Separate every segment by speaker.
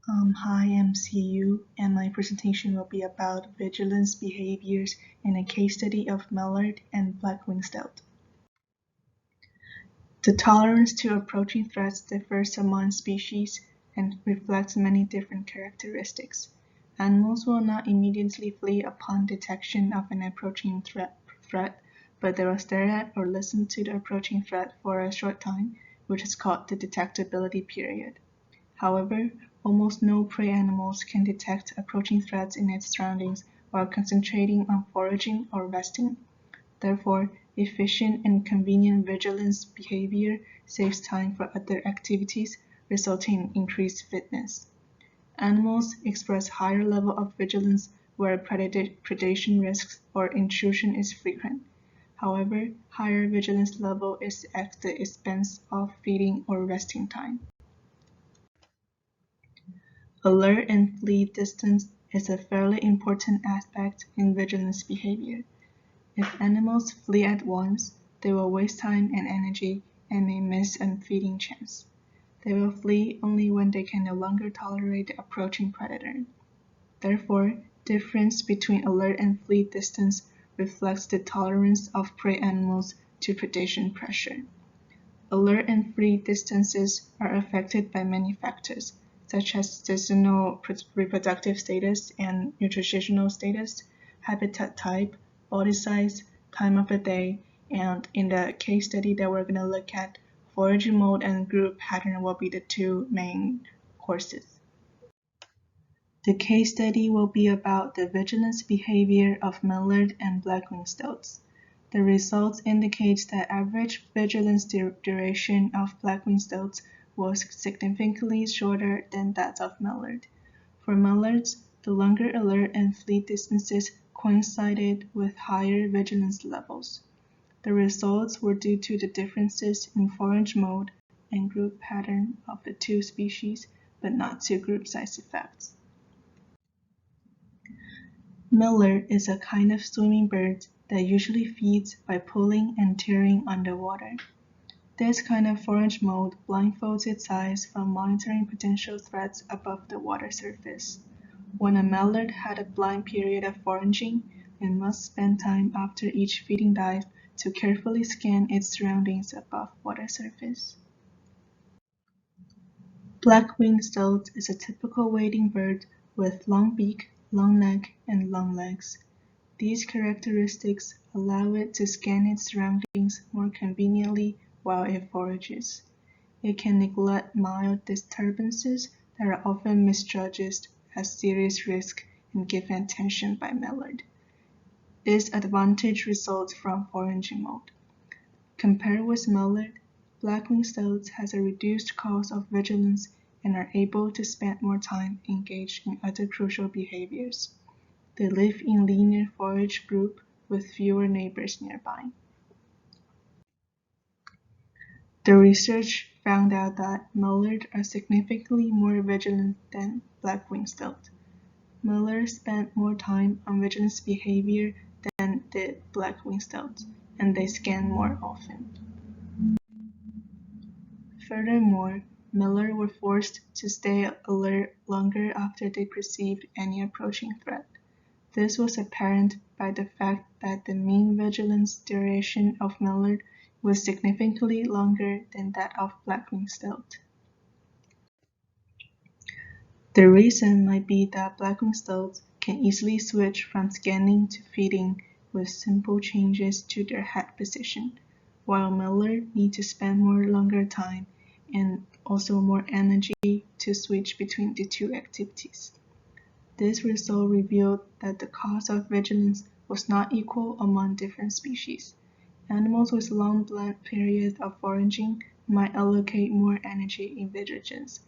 Speaker 1: Hi, I'm CU, and my presentation will be about vigilance behaviors in a case study of Mallard and black-winged stilt. The tolerance to approaching threats differs among species and reflects many different characteristics. Animals will not immediately flee upon detection of an approaching threat, but they will stare at or listen to the approaching threat for a short time, which is called the detectability period. However, almost no prey animals can detect approaching threats in its surroundings while concentrating on foraging or resting. Therefore, efficient and convenient vigilance behavior saves time for other activities, resulting in increased fitness. Animals express higher level of vigilance where predation risks or intrusion is frequent. However, higher vigilance level is at the expense of feeding or resting time. Alert and flee distance is a fairly important aspect in vigilance behavior. If animals flee at once, they will waste time and energy and may miss a feeding chance. They will flee only when they can no longer tolerate the approaching predator. Therefore, difference between alert and flee distance reflects the tolerance of prey animals to predation pressure. Alert and flee distances are affected by many factors, such as seasonal reproductive status and nutritional status, habitat type, body size, time of the day, and in the case study that we're going to look at, foraging mode and group pattern will be the two main courses. The case study will be about the vigilance behavior of mallard and black-winged stilts. The results indicate that average vigilance duration of black-winged stilts was significantly shorter than that of mallard. For mallards, the longer alert and flee distances coincided with higher vigilance levels. The results were due to the differences in forage mode and group pattern of the two species, but not to group size effects. Mallard is a kind of swimming bird that usually feeds by pulling and tearing underwater. This kind of forage mode blindfolds its eyes from monitoring potential threats above the water surface. When a mallard had a blind period of foraging, it must spend time after each feeding dive to carefully scan its surroundings above water surface. Black-winged stilt is a typical wading bird with long beak, long neck, and long legs. These characteristics allow it to scan its surroundings more conveniently while it forages. It can neglect mild disturbances that are often misjudged as serious risk and given attention by mallard. This advantage results from foraging mode. Compared with mallard, black-winged stilts has a reduced cost of vigilance and are able to spend more time engaged in other crucial behaviors. They live in linear forage group with fewer neighbors nearby. The research found out that mallard are significantly more vigilant than black-winged stilt. Mallard spent more time on vigilance behavior than did black-winged stilt, and they scan more often. Furthermore, mallard were forced to stay alert longer after they perceived any approaching threat. This was apparent by the fact that the mean vigilance duration of mallard was significantly longer than that of black-winged stilt. The reason might be that black-winged stilts can easily switch from scanning to feeding with simple changes to their head position, while mallard need to spend more longer time and also more energy to switch between the two activities. This result revealed that the cost of vigilance was not equal among different species. Animals with long blind periods of foraging might allocate more energy in vigilance,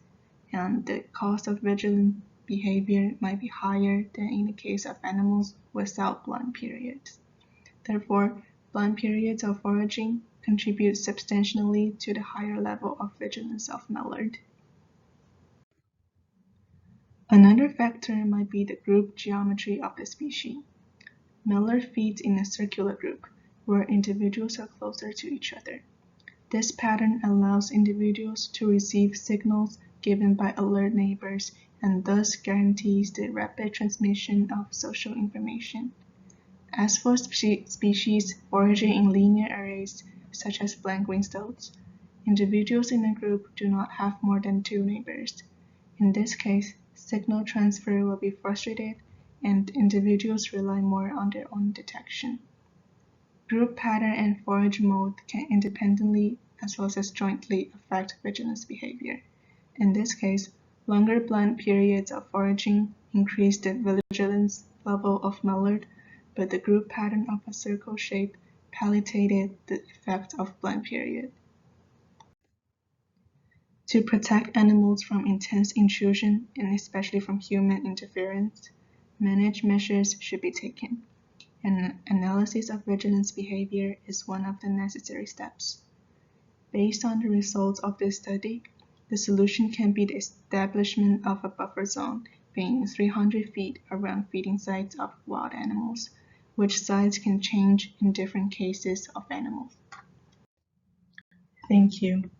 Speaker 1: and the cost of vigilant behavior might be higher than in the case of animals without blind periods. Therefore, blind periods of foraging contribute substantially to the higher level of vigilance of mallard. Another factor might be the group geometry of the species. Mallard feeds in a circular group, where individuals are closer to each other. This pattern allows individuals to receive signals given by alert neighbors and thus guarantees the rapid transmission of social information. As for species foraging in linear arrays, such as blank-winged stilts, individuals in a group do not have more than two neighbors. In this case, signal transfer will be frustrated and individuals rely more on their own detection. Group pattern and forage mode can independently as well as jointly affect vigilance behavior. In this case, longer blind periods of foraging increase the vigilance level of Mallard, but the group pattern of a circle shape palliated the effect of blind period. To protect animals from intense intrusion and especially from human interference, managed measures should be taken. An analysis of vigilance behavior is one of the necessary steps. Based on the results of this study, the solution can be the establishment of a buffer zone being 300 feet around feeding sites of wild animals, which sites can change in different cases of animals. Thank you.